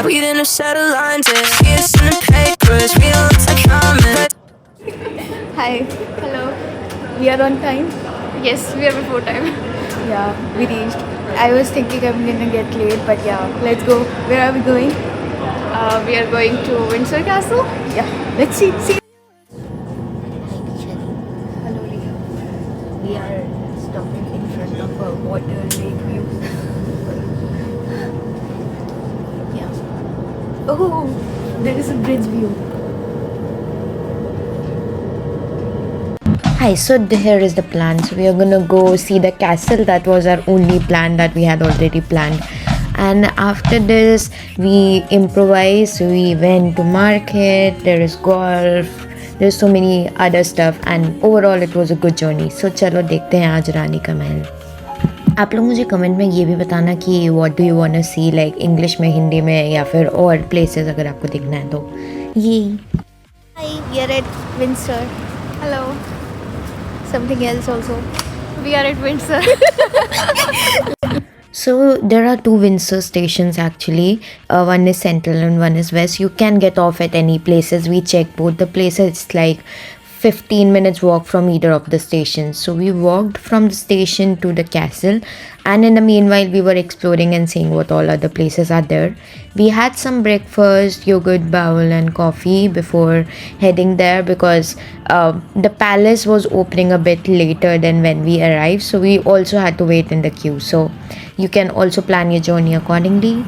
We didn't settle lines, yeah. See us in the papers, we don't look like common. Hi. Hello. We are on time? Yes, we are before time. Yeah, we reached. I was thinking I'm gonna get late, but yeah, let's go. Where are we going? We are going to Windsor Castle. Yeah, let's see. Hello, Riya. We are stopping in front of a water lake view. Yeah. Oh, there is a bridge view. Hi, so here is the plan. So we are gonna go see the castle. That was our only plan that we had already planned. And after this, we improvised. We went to market. There is golf. There's so many other stuff. And overall, it was a good journey. So चलो देखते हैं आज रानी का महल. आप लोग मुझे comment में ये भी बताना कि what do you want to see, like English में, हिंदी में, या फिर और प्लेसेस अगर आपको देखना है तो ये. Hi, we are at Windsor. Hello. Something else also. We are at Windsor. So there are two Windsor stations actually. One is central and one is west. You can get off at any places. We checked both the places. It's like 15 minutes walk from either of the stations. So we walked from the station to the castle, and in the meanwhile we were exploring and seeing what all other places are there. We had some breakfast, yogurt bowl and coffee before heading there because the palace was opening a bit later than when we arrived, so we also had to wait in the queue. So you can also plan your journey accordingly.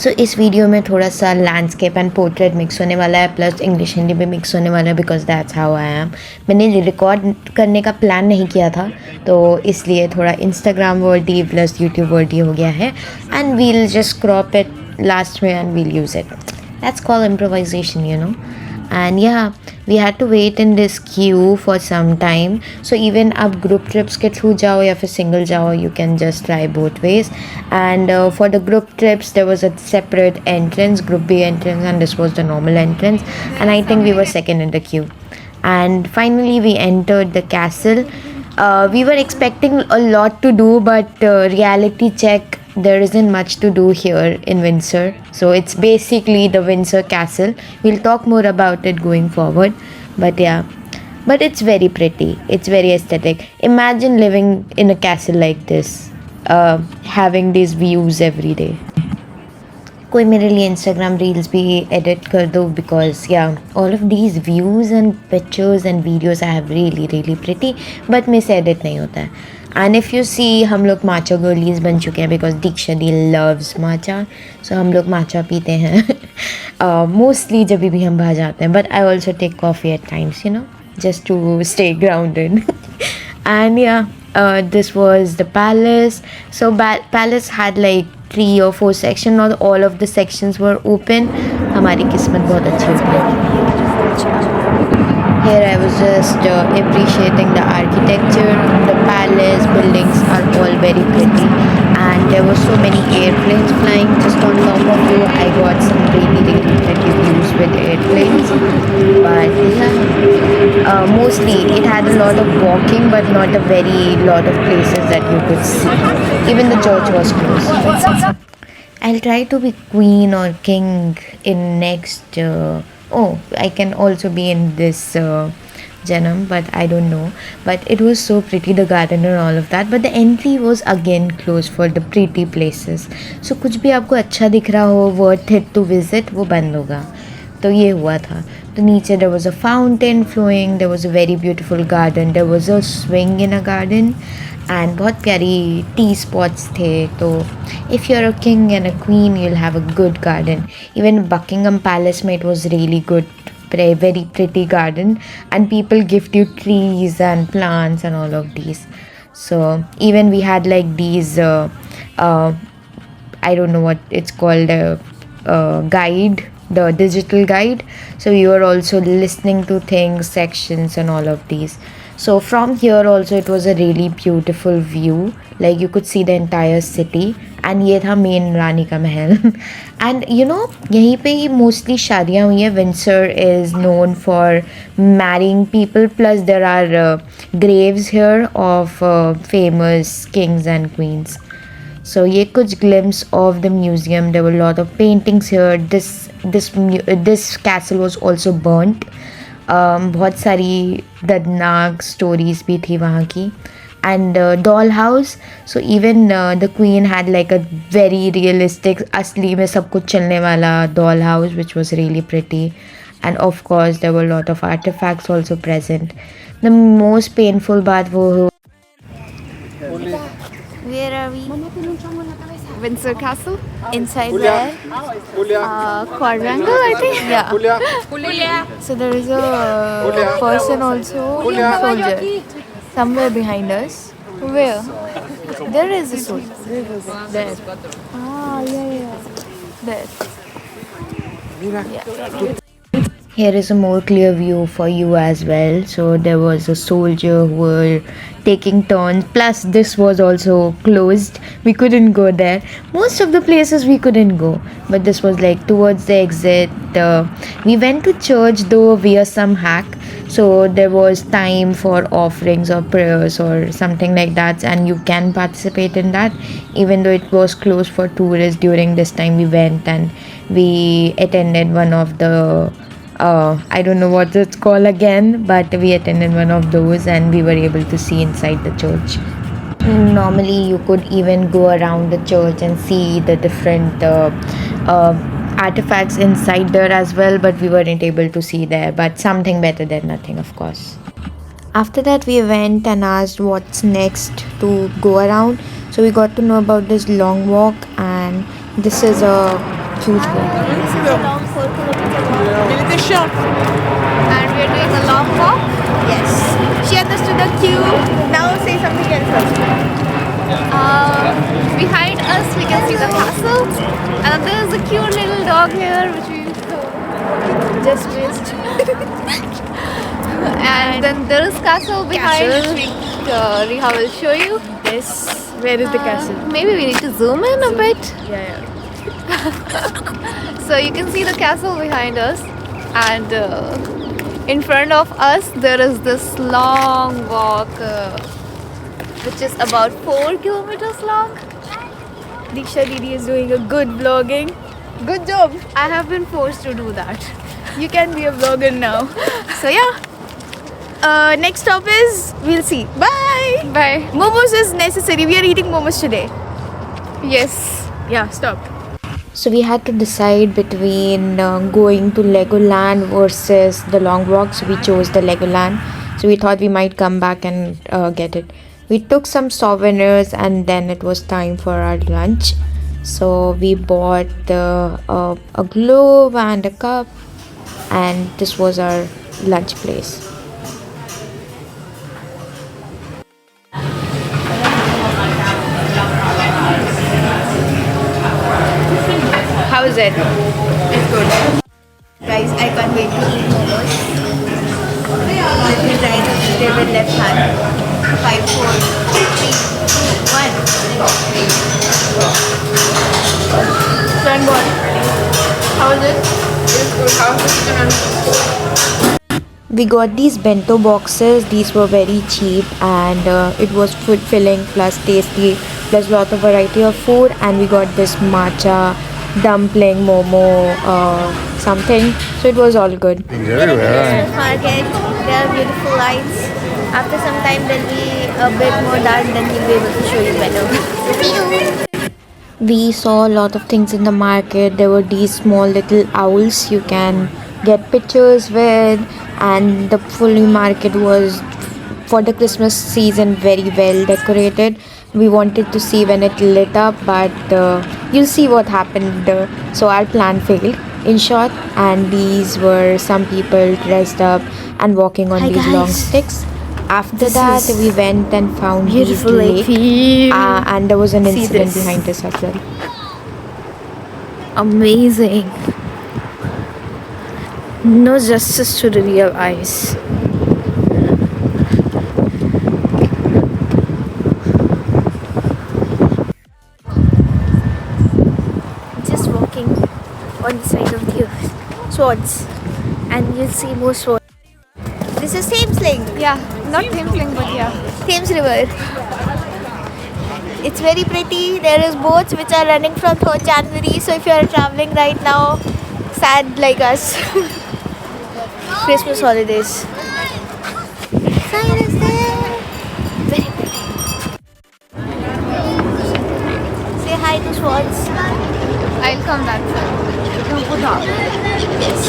सो इस video में थोड़ा सा landscape and portrait mix होने वाला है, plus English Hindi भी mix होने वाला है because that's how I am. मैंने रिकॉर्ड करने का प्लान नहीं किया था, तो इसलिए थोड़ा Instagram wordy plus YouTube wordy हो गया है. And we'll just crop it last में and we'll use it. That's called improvisation, you know. And yeah, we had to wait in this queue for some time. So even आप group trips के through जाओ या फिर single जाओ, you can just try both ways. And for the group trips there was a separate entrance, group B entrance, and this was the normal entrance, and I think we were second in the queue. And finally we entered the castle. We were expecting a lot to do, but reality check, there isn't much to do here in Windsor. So it's basically the Windsor Castle. We'll talk more about it going forward. But yeah, but it's very pretty. It's very aesthetic. Imagine living in a castle like this, having these views every day. कोई मेरे लिए Instagram reels भी edit कर दो because या all of these views and pictures and videos I have really really pretty, but मेरे से edit नहीं होता है. एंड इफ़ यू सी, हम लोग माचा गर्लीज बन चुके हैं बिकॉज दीक्षा दी लव्स माचा. सो हम लोग माचा पीते हैं मोस्टली जब भी हम बाहर जाते हैं, but I also take coffee at times, you know, just to stay grounded. And yeah, this was the palace. So palace had like 3 or 4 sections. Not all of the sections were open. हमारी किस्मत बहुत अच्छी होती है. Here I was just appreciating the architecture. The palace buildings are all very pretty, and there were so many airplanes flying just on top of you. I got some really really pretty views with airplanes. But yeah, mostly it had a lot of walking, but not a very lot of places that you could see. Even the church was closed. I'll try to be queen or king in next. I can also be in this Janam, but I don't know. But it was so pretty, the garden and all of that. But the entry was again closed for the pretty places. So कुछ भी आपको अच्छा दिख रहा हो, worth it to visit, वो बंद होगा. तो ये हुआ था. तो नीचे there was a fountain flowing, there was a very beautiful garden, there was a swing in a garden, and बहुत प्यारी टी स्पॉट्स थे. तो if you're a king and a queen, you'll have a good garden. Even Buckingham Palace में it was really good, very pretty garden, and people gift you trees and plants and all of these. So even we had like these I don't know what it's called, guide, the digital guide. So we were also listening to things, sections and all of these. So from here also it was a really beautiful view, like you could see the entire city. And ये था main रानी का महल. And you know, यहीं पे ही mostly शादियाँ हुई हैं. Windsor is known for marrying people, plus there are graves here of famous kings and queens. So ये कुछ glimpse of the museum. There were a lot of paintings here. This castle was also burnt. बहुत सारी दर्दनाक stories भी थी वहाँ की. And doll house, so even the queen had like a very realistic असली में सब कुछ चलने वाला doll house, which was really pretty. And of course there were a lot of artifacts also present. The most painful part वो Where are we? Windsor Castle. Inside there. Quadrangle, I think. Yeah. So there is a person also, soldier, somewhere behind us. Where? There is a soldier. There. Ah, yeah. There. Here is a more clear view for you as well. So there was a soldier who were taking turns. Plus this was also closed. We couldn't go there. Most of the places we couldn't go. But this was like towards the exit. We went to church though via some hack. So there was time for offerings or prayers or something like that. And you can participate in that. Even though it was closed for tourists during this time we went and we attended one of the I don't know what it's called again, but we attended one of those and we were able to see inside the church. Normally you could even go around the church and see the different artifacts inside there as well, but we weren't able to see there. But something better than nothing, of course. After that we went and asked what's next to go around. So we got to know about this long walk, and this is a huge walk. This is a long 4 kilometer walk. And we are doing a long walk. Yes. She understood the cue. Now say something else. Behind us we can see the castle, and there is a cute little dog here which we just missed. And then there is castle behind which Riha will show you. Yes. Where is the castle? Maybe we need to zoom in a bit. Yeah. So you can see the castle behind us, and in front of us there is this long walk which is about 4 kilometers long. Diksha Didi is doing a good vlogging. Good job. I have been forced to do that. You can be a vlogger now. So yeah. Next stop is, we'll see. Bye. Bye. Momos is necessary. We are eating momos today. Yes. Yeah, stop. So we had to decide between going to Legoland versus the long walk. So we chose the Legoland. So we thought we might come back and get it. We took some souvenirs and then it was time for our lunch. So we bought a globe and a cup, and this was our lunch place. How is it? It's good. Guys, I can't wait to eat momos. Let me try the favorite left hand. 5, 4, 3, 2, 1. Turn one. How is it? It's good. How is it? We got these bento boxes. These were very cheap and it was food filling plus tasty plus lot of variety of food. And we got this matcha dumpling momo something, so it was all good. Christmas market. There are beautiful lights. After some time they'll be a bit more dark, then we'll be able to show you better. We saw a lot of things in the market. There were these small little owls you can get pictures with, and the full market was for the Christmas season very well decorated. We wanted to see when it lit up, but you'll see what happened. So our plan failed in short, and these were some people dressed up and walking on these long sticks. After that we went and found these lake and there was an incident behind this as well. Amazing. No justice to the real eyes. Just walking on the side of the earth. Swords. And you'll see more swords. This is Thames Lake. Yeah, not Thames Link, but yeah. Thames River. It's very pretty. There is boats which are running from 3rd January. So if you are traveling right now, sad like us. Christmas holidays. Sign is there. Very pretty. Say hi to swans. I'll come that side. Yes.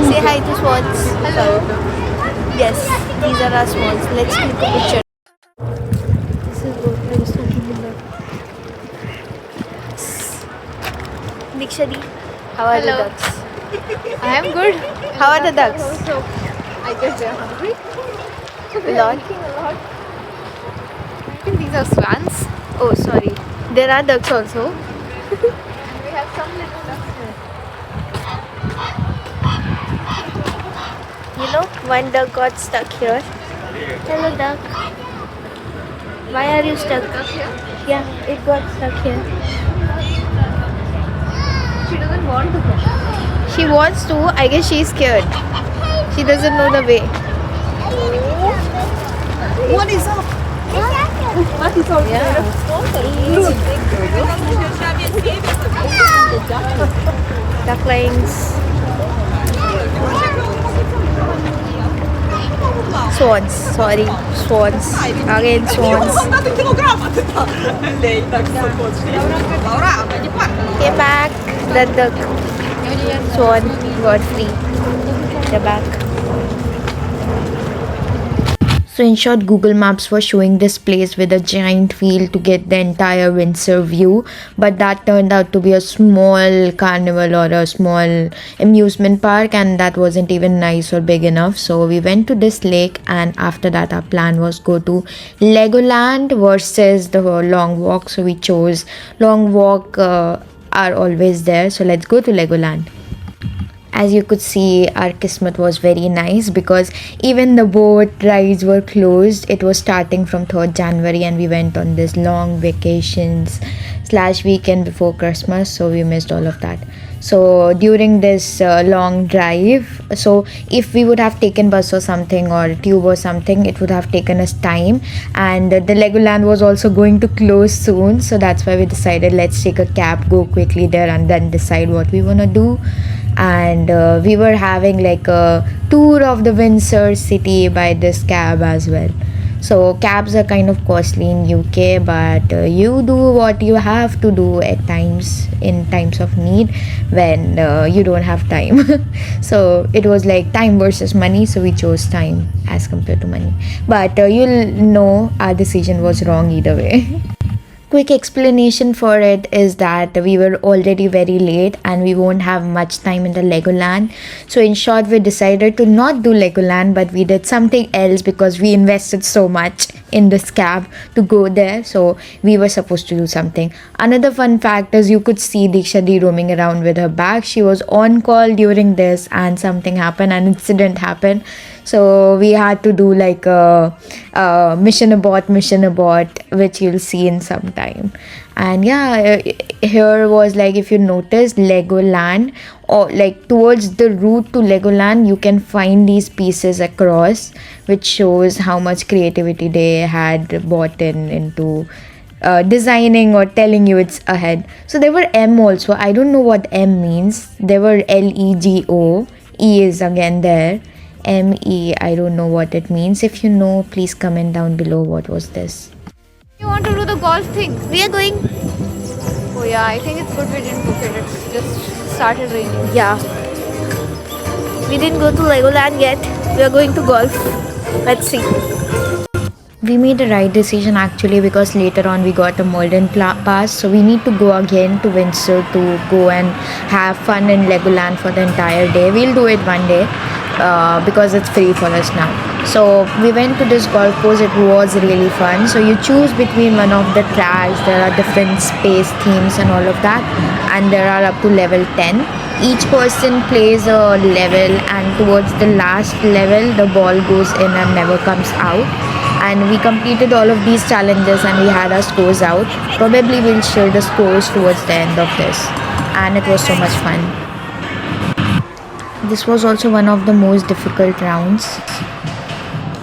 Say hi to swans. Hello. Yes, these are our swans. Let's click a picture. This is what I was talking about. Dikshadi, how are Hello. the ducks? I am good. How are the ducks? So, I guess they're hungry. Lot. I think these are swans. Oh, sorry. There are ducks also. And we have some little ducks here. You know, one duck got stuck here. Hello, duck. Why are you stuck? Yeah, it got stuck here. She doesn't want to go. She wants to. I guess she's scared. She doesn't know the way. What is up? What is up? Ducklings. Swans. Sorry. Swans. Again, swans. Lei tak skoczy. Laura, będzie płakać. Came back. The duck. Swan got free. The back. So in short, Google Maps was showing this place with a giant wheel to get the entire Windsor view, but that turned out to be a small carnival or a small amusement park, and that wasn't even nice or big enough. So we went to this lake, and after that our plan was go to Legoland versus the long walk. So we chose long walk, are always there, so let's go to Legoland. As you could see, our kismet was very nice because even the boat rides were closed. It was starting from 3rd January and we went on this long vacations / weekend before Christmas, so we missed all of that. So during this long drive, so if we would have taken bus or something or tube or something, it would have taken us time, and the Legoland was also going to close soon, so that's why we decided let's take a cab, go quickly there and then decide what we want to do. And we were having like a tour of the Windsor city by this cab as well. So cabs are kind of costly in UK, but you do what you have to do at times, in times of need, when you don't have time. So it was like time versus money, so we chose time as compared to money. But you'll know our decision was wrong either way. Quick explanation for it is that we were already very late and we won't have much time in the Legoland. So in short, we decided to not do Legoland, but we did something else because we invested so much in this cab to go there. So we were supposed to do something. Another fun fact is you could see Dikshadi roaming around with her bag. She was on call during this and something happened, an incident happened. So we had to do like a mission abort, which you'll see in some time. And yeah, here was like, if you notice, Legoland, or like towards the route to Legoland, you can find these pieces across, which shows how much creativity they had brought into designing or telling you it's ahead. So there were M also. I don't know what M means. There were LEGO. E is again there. ME, I don't know what it means. If you know, please comment down below what was this. You want to do the golf thing? We are going. Oh yeah, I think it's good we didn't book it. It's just started raining. Yeah. We didn't go to Legoland yet. We are going to golf. Let's see. We made the right decision actually because later on we got a Malden pass, so we need to go again to Windsor to go and have fun in Legoland for the entire day. We'll do it one day because it's free for us now. So we went to this golf course. It was really fun. So you choose between one of the tracks. There are different space themes and all of that, and there are up to level 10. Each person plays a level, and towards the last level the ball goes in and never comes out. And we completed all of these challenges and we had our scores out. Probably we'll share the scores towards the end of this. And it was so much fun. This was also one of the most difficult rounds.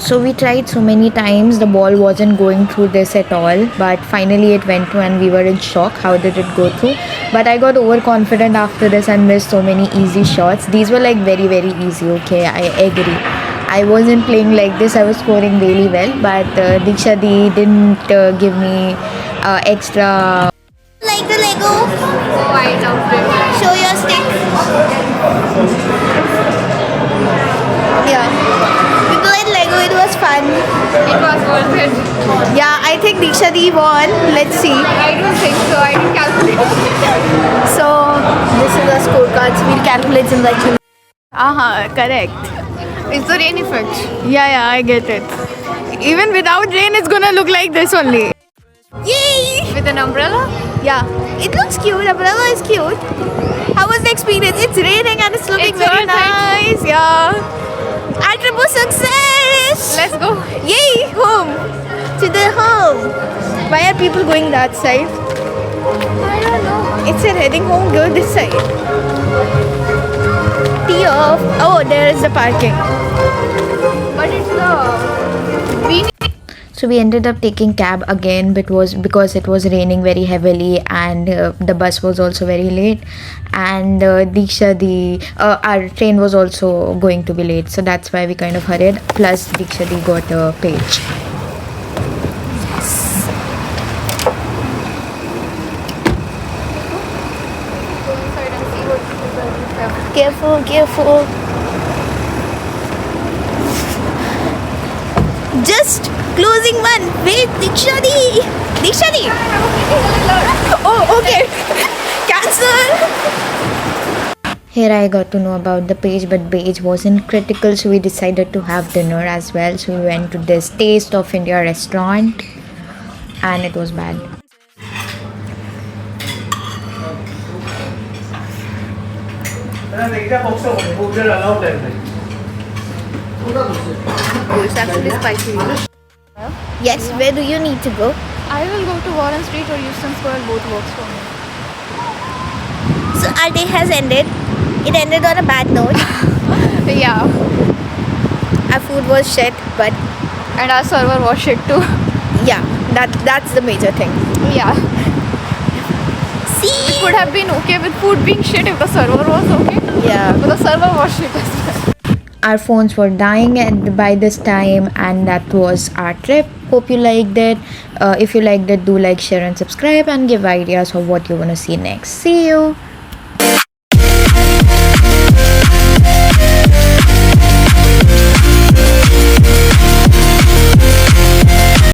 So we tried so many times, the ball wasn't going through this at all, but finally it went through and we were in shock. How did it go through? But I got overconfident after this and missed so many easy shots. These were like very, very easy, okay, I agree. I wasn't playing like this, I was scoring really well, but Diksha Di didn't give me extra. Like the Lego? Oh, I loved it. Show your stick. Yeah. We played Lego, it was fun. It was worth it. Yeah, I think Diksha Di won. Let's see. I don't think so. I didn't calculate. So, this is the scorecards. We'll calculate in that. Correct. It's the rain effect. Yeah, I get it. Even without rain, it's gonna look like this only. Yay! With an umbrella? Yeah, it looks cute. Umbrella is cute. How was the experience? It's raining and it's looking It's very worth it. nice. Yeah. Attribute success. Let's go. Yay! Home. To the home. Why are people going that side? I don't know. It's a heading home. Go this side. Tee off. Oh, there is the parking. But it's the beanie. So we ended up taking cab again because it was raining very heavily and the bus was also very late, and Diksha our train was also going to be late, so that's why we kind of hurried. Plus Diksha got a page. Go inside and see what people have. Careful. Just closing one. Wait, Diksha Di. Oh, okay. Cancel. Here I got to know about the page, but page wasn't critical, so we decided to have dinner as well. So we went to this Taste of India restaurant and it was bad. Oh, it's actually spicy. Yes, where do you need to go? I will go to Warren Street or Euston Square. Both works for me. So our day has ended. It ended on a bad note. Yeah. Our food was shit, but And our server was shit too. yeah, that's the major thing. Yeah. See? Could have been okay with food being shit if the server was okay. Yeah. But the server was shit as well. Our phones were dying by this time, and that was our trip. Hope you liked it. If you liked it, do like, share and subscribe and give ideas of what you want to see next. See you.